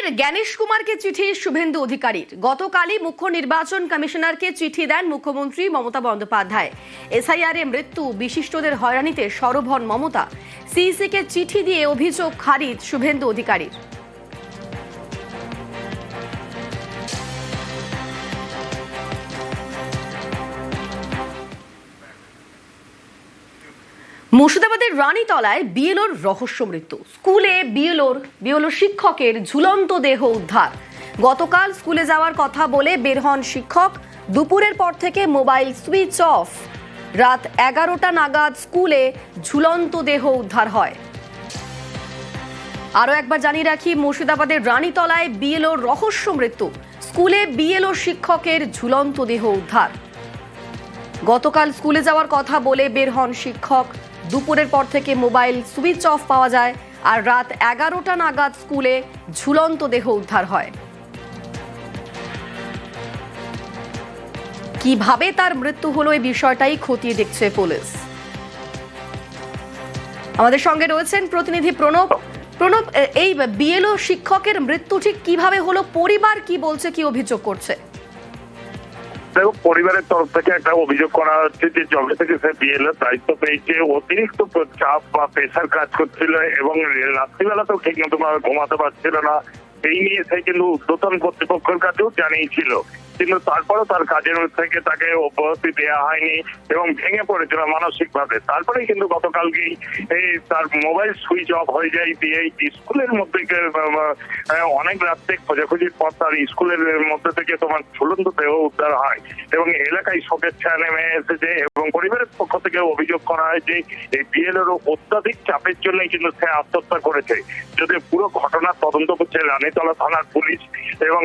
ফের জ্ঞানেশ কুমারকে চিঠি শুভেন্দু অধিকারীর। গতকালই মুখ্য নির্বাচন কমিশনারকে চিঠি দেন মুখ্যমন্ত্রী মমতা বন্দ্যোপাধ্যায়। এসআইআর এ মৃত্যু, বিশিষ্টদের হয়রানিতে সরব হন মমতা। সিইসিকে চিঠি দিয়ে অভিযোগ খারিজ শুভেন্দু অধিকারীর। মুর্শিদাবাদের রানীতলায় বিএলওর রহস্য মৃত্যু। স্কুলে বিএলও শিক্ষকের ঝুলন্ত দেহ উদ্ধার। গতকাল স্কুলে যাওয়ার কথা বলে বের হন শিক্ষক। দুপুরের পর থেকে মোবাইল সুইচ অফ। রাত 11টা নাগাদ স্কুলে ঝুলন্ত দেহ উদ্ধার হয়। আরও একবার জানিয়ে রাখি, মুর্শিদাবাদের রানীতলায় বিএলওর রহস্য মৃত্যু। স্কুলে বিএলও শিক্ষকের ঝুলন্ত দেহ উদ্ধার। গতকাল স্কুলে যাওয়ার কথা বলে বের হন শিক্ষক। দুপুরের পর থেকে মোবাইল সুইচ অফ পাওয়া যায়, আর রাত 11টা নাগাদ স্কুলে ঝুলন্ত দেহ উদ্ধার হয়। কিভাবে তার মৃত্যু হলো এই বিষয়টাই খতিয়ে দেখছে পুলিশ। আমাদের সঙ্গে রয়েছেন প্রতিনিধি প্রণব। এই বিএলও শিক্ষকের মৃত্যু ঠিক কিভাবে হলো, পরিবার কি বলছে, কি অভিযোগ করছে? দেখো, পরিবারের তরফ থেকে একটা অভিযোগ করা হচ্ছে যে যবে থেকে সে বিএলও দায়িত্ব পেয়েছে অতিরিক্ত চাপ বা প্রেশার কাজ করছিল এবং রাত্রিবেলাতেও ঠিক মতো ঘুমাতে পারছিল না। এই নিয়ে সে কিন্তু ঊর্ধ্বতন কর্তৃপক্ষের কাছেও জানিয়েছিল, কিন্তু তারপরেও তার কাজের থেকে তাকে অব্যাহতি দেওয়া হয়নি এবং ভেঙে পড়েছিল মানসিক ভাবে। তারপরেই কিন্তু গতকালকেই তার মোবাইল সুইচ অফ হয়ে যায় দিয়ে স্কুলের মধ্যে অনেক রাত্রে খোঁজাখুঁজির পর তার স্কুলের মধ্যে থেকে তোমার ঝুলন্ত দেহ উদ্ধার হয় এবং এলাকায় শোকের ছায়া নেমে এসেছে। এবং পরিবারের পক্ষ থেকে অভিযোগ করা হয় যে এই বিএলওর অত্যাধিক চাপের জন্যই কিন্তু সে আত্মহত্যা করেছে। যদি পুরো ঘটনার তদন্ত করছে রানীতলা থানার পুলিশ এবং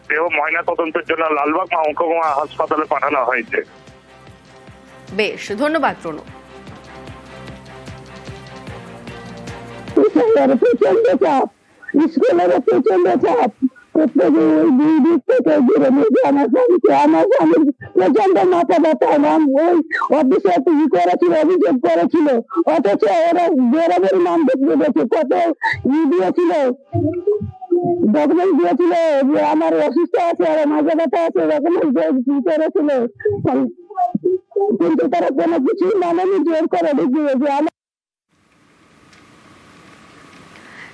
দেহ ময়না তদন্তের জন্য লালবাগ মহকুমা হাসপাতালে পাঠানো হয়েছে। বেশ, ধন্যবাদ প্রণব। স্কুলের প্রচন্ড চাপ, প্রচন্ড মাথা ব্যথা। ওই অফিসে করেছিল, অভিযোগ করেছিল, অথচ ওরা বেরাবের নাম দেখতে গেছে, কত দিয়েছিল, ডকুমেন্ট দিয়েছিল যে আমার অসুস্থ আছে আর মাথা ব্যথা আছে, ডকুমেন্ট করেছিল, কিন্তু তারা কোনো কিছু মানেনি, জোর করে দেখিয়েছে।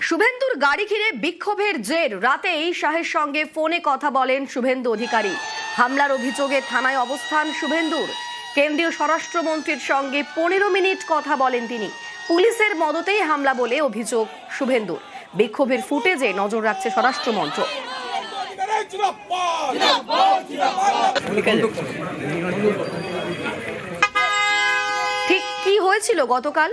শুভেন্দুর গাড়ি ঘিরে বিক্ষোভের জের। রাতেই শাহের সঙ্গে ফোনে কথা বলেন শুভেন্দু অধিকারী। হামলার অভিযোগে থানায় অবস্থান শুভেন্দুর। কেন্দ্রীয় স্বরাষ্ট্রমন্ত্রীর সঙ্গে 15 মিনিট কথা বলেন তিনি। পুলিশের মদতেই হামলা বলে অভিযোগ শুভেন্দুর। বিক্ষোভের ফুটেজে নজর রাখছে স্বরাষ্ট্র মন্ত্রক। ঠিক কি হয়েছিল গতকাল?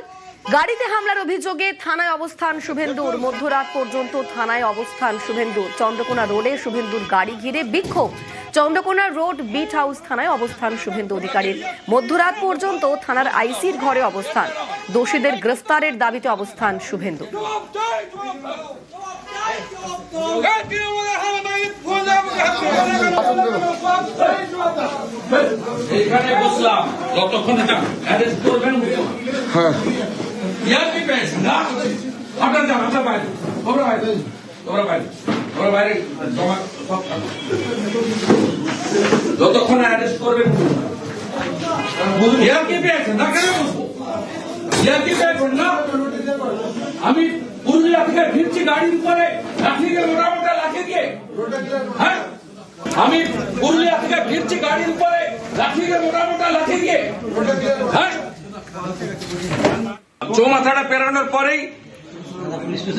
গাড়িতে হামলার অভিযোগে থানায় অবস্থান শুভেন্দুর। মধ্যরাত পর্যন্ত থানায় অবস্থান শুভেন্দুর। চন্দ্রকোনা রোডে শুভেন্দুর গাড়ি ঘিরে বিক্ষোভ। চন্দ্রকোনা রোড বিট হাউস থানায় অবস্থান শুভেন্দু অধিকারীর। মধ্যরাত পর্যন্ত থানার আইসির ঘরে অবস্থান। দোষীদের গ্রেফতারের দাবিতে অবস্থান শুভেন্দু। এখানে বসলাম যতক্ষণ এটা অ্যারেস্ট করবেন। হ্যাঁ, ইয়ার কি পেয়েছেন না? আপনার যান, আপনার বাইরে, তোমরা বাইরে, তোমরা বাইরে, তোমরা বাইরে জমা সব যতক্ষণ অ্যারেস্ট করবেন। ইয়ার কি পেয়েছেন না? কেন বসবো? ইয়ার কি পেয়েছেন না? আমি পুরুলিয়া থেকে ফিরছি গাড়ির উপরে লাঠি দিয়ে, মোটামোটা লাঠি দিয়ে। হ্যাঁ, আমি পুরুলিয়া থেকে ফিরছি গাড়ির উপরে লাঠি দিয়ে, মোটামোটা লাঠি দিয়ে। হ্যাঁ, চৌমাথাটা পেরানোর পরেই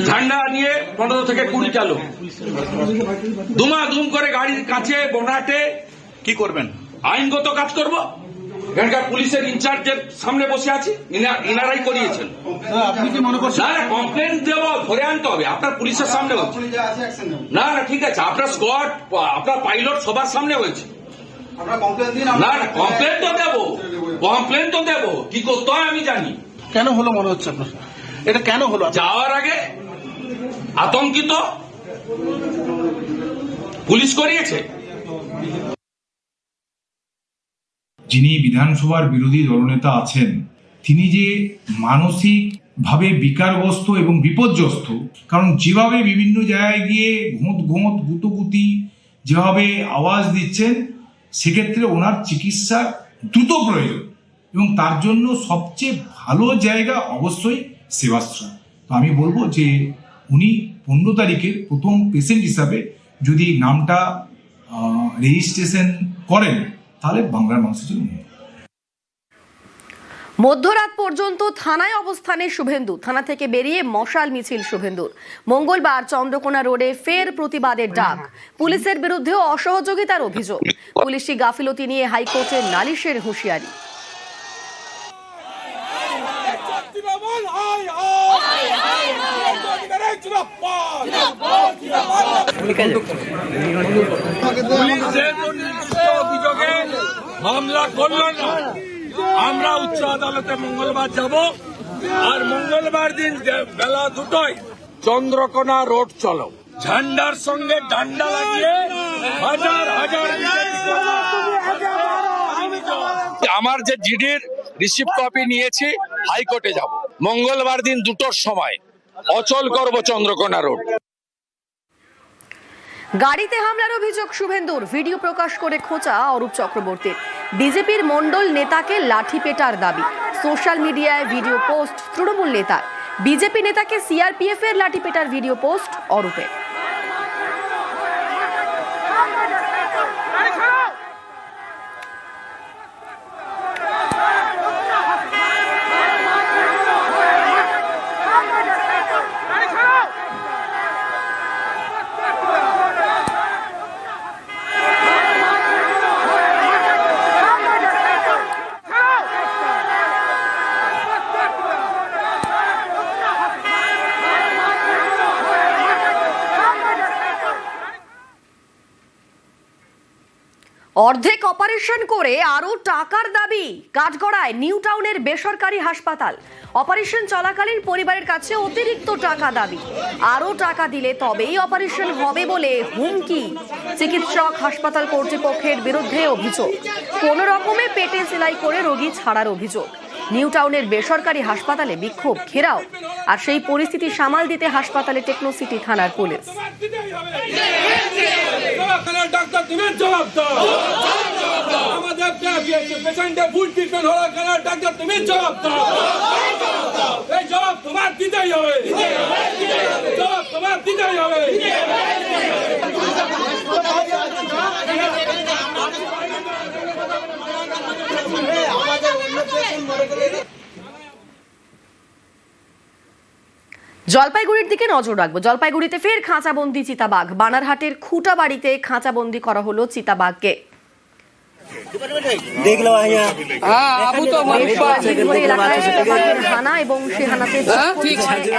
ঝান্ডা নিয়ে 15 থেকে 20 চালু দুমাদুম করে গাড়ির কাছে বোনাটে কি করবেন? আইনগত কাজ করব। এখানকার পুলিশের ইনচার্জের সামনে বসে আছি, ইনারাই করিয়েছেন। আপনি কি মনে করছেন? না, কমপ্লেন দেবো, ধরে আনতে হবে। আপনার পুলিশের সামনে হচ্ছে না, না ঠিক আছে, আপনার স্কোয়াড, আপনার পাইলট সবার সামনে হয়েছে। না, কমপ্লেন তো দেবো, কমপ্লেন তো দেবো। কি করতে হয় আমি জানি। কেন হলো মনে হচ্ছে আপনার? এটা কেন হলো? যাওয়ার আগে আতঙ্কিত পুলিশ করিয়েছে। যিনি বিধানসভার বিরোধী দলনেতা আছেন, তিনি যে মানসিক ভাবে বিকারগ্রস্ত এবং বিপর্যস্ত। কারণ যেভাবে বিভিন্ন জায়গায় গিয়ে ঘোঁত গুতগুতি যেভাবে আওয়াজ দিচ্ছেন, সেক্ষেত্রে ওনার চিকিৎসার দ্রুত প্রয়োজন এবং তার জন্য সবচেয়ে ভালো জায়গা অবশ্যই সেবাশ্রম। তো আমি বলবো যে উনি 15 তারিখের প্রথম পেশেন্ট হিসাবে যদি নামটা রেজিস্ট্রেশন করেন, তাহলে বাংলার মানুষের জন্য। মধ্যরাত পর্যন্ত থানায় অবস্থানে শুভেন্দু, থানা থেকে বেরিয়ে মশাল মিছিল শুভেন্দুর। মঙ্গলবার চন্দ্রকোনা রোডে ফের প্রতিবাদের ডাক। পুলিশের বিরুদ্ধেও অসহযোগিতার অভিযোগ। পুলিশি গাফিলতি নিয়ে হাইকোর্টের নালিশের হুঁশিয়ারি। অভিযোগে মামলা করল না, আমরা উচ্চ আদালতে মঙ্গলবার যাব। আর মঙ্গলবার দিন বেলা 2টায় চন্দ্রকোনা রোড চলো, ঝান্ডার সঙ্গে ডান্ডা লাগিয়ে হাজার হাজার আমার যে জিডির রিসিভ কপি নিয়েছি, হাইকোর্টে যাব। মঙ্গলবার দিন 2টোর সময় অচল করব চন্দ্রকোনা রোড। গাড়িতে হামলার অভিযোগ শুভেন্দুর, ভিডিও প্রকাশ করে খোঁচা অরূপ চক্রবর্তীর। বিজেপির মণ্ডল নেতাকে লাঠি পেটার দাবি। সোশ্যাল মিডিয়ায় ভিডিও পোস্ট তৃণমূল নেতার। বিজেপি নেতাকে সিআরপিএফ এর লাঠি পেটার ভিডিও পোস্ট অরূপের। অর্ধেক অপারেশন করে আরো টাকার দাবি। কাঠগড়ায় নিউ টাউনের বেসরকারি হাসপাতাল। অপারেশন চলাকালীন পরিবারের কাছে অতিরিক্ত টাকা দাবি। আরো টাকা দিলে তবেই অপারেশন হবে বলে হুমকি। চিকিৎসক হাসপাতাল কর্তৃপক্ষের বিরুদ্ধে অভিযোগ। কোন রকমে পেটে সেলাই করে রোগী ছাড়ার অভিযোগ। নিউ টাউনের বেসরকারি হাসপাতালে বিক্ষোভ, ঘেরাও। আর সেই পরিস্থিতি সামাল দিতে হাসপাতালে টেকনোসিটি থানার পুলিশ। ডাক্তার তুমি জবাব দাও, আমাদের পেশেন্টের ফুল ট্রিটমেন্ট হলো কেন? ডাক্তার তুমি জবাব দাও, এই জবাব তোমার দিতেই হবে, জবাব তোমার দিতেই হবে। জলপাইগুড়ির দিকে নজর রাখবো। জলপাইগুড়িতে ফের খাঁচাবন্দি চিতাবাঘ। বানারহাটের খুঁটাবাড়িতে খাঁচাবন্দি করা হলো চিতাবাঘকে। হানা এবং সে হানাতে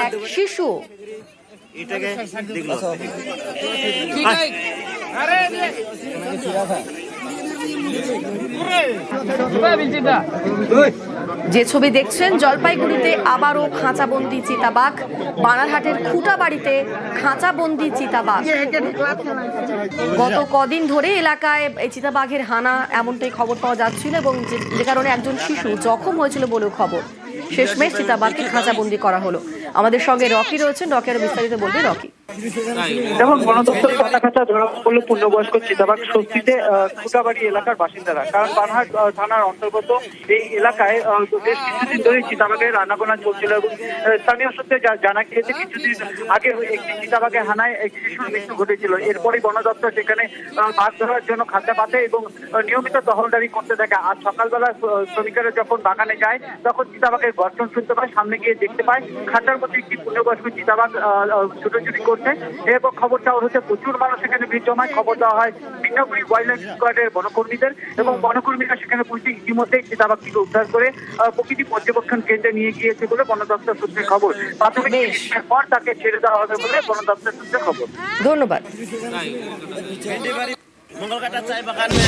এক শিশু। যে ছবি দেখছেন, জলপাইগুড়িতে আবারও খাঁচাবন্দি চিতাবাঘ। বানারহাটের খুঁটাবাড়িতে খাঁচাবন্দি চিতাবাঘ। গত কদিন ধরে এলাকায় এই চিতাবাঘের হানা এমনটাই খবর পাওয়া যাচ্ছিল এবং যে কারণে একজন শিশু জখম হয়েছিল বলেও খবর। শেষমেশ চিতাবাঘকে খাঁচাবন্দি করা হলো। আমাদের সঙ্গে রকি রয়েছেন, রকি আরো বিস্তারিত বলবে। রকি, যেমন বন দপ্তর কাটা ধরা পড়লো পূর্ণবয়স্ক চিতাবাঘ স্বস্তিতে খুঁটাবাড়ি এলাকার বাসিন্দারা। কারণ বানহাট থানার অন্তর্গত এই এলাকায় বেশ কিছুদিন ধরে চিতাবাঘের আনাগোনা চলছিল এবং স্থানীয় সূত্রে জানা গিয়েছে কিছুদিন আগে একটি চিতাবাঘের হানায় এক শিশুর মৃত্যু ঘটেছিল। এরপরই বন দপ্তর সেখানে বাঘ ধরার জন্য খাঁচা পাতে এবং নিয়মিত টহলদারি করতে থাকে। আজ সকালবেলা শ্রমিকেরা যখন বাগানে যায় তখন চিতাবাঘের গর্জন শুনতে পায়। সামনে গিয়ে দেখতে পায় খাঁচার মধ্যে একটি পূর্ণবয়স্ক চিতাবাঘ ছুটোছুটি করছে এবং খবর চাওয়া হচ্ছে। প্রচুর মানুষ সেখানে ভিড় জমায়। খবর দেওয়া হয় বিন্নাগুড়ি ওয়াইল্ড লাইফ স্কোয়াডের বনকর্মীদের এবং বনকর্মীরা সেখানে পৌঁছে ইতিমধ্যে চিতাবাঘটিকে উদ্ধার করে প্রকৃতি পর্যবেক্ষণ কেন্দ্রে নিয়ে গিয়েছে বলে বন দপ্তর সূত্রে খবর। প্রাথমিক চিকিৎসার পর তাকে ছেড়ে দেওয়া হবে বলে বন দপ্তর সূত্রে খবর। ধন্যবাদ।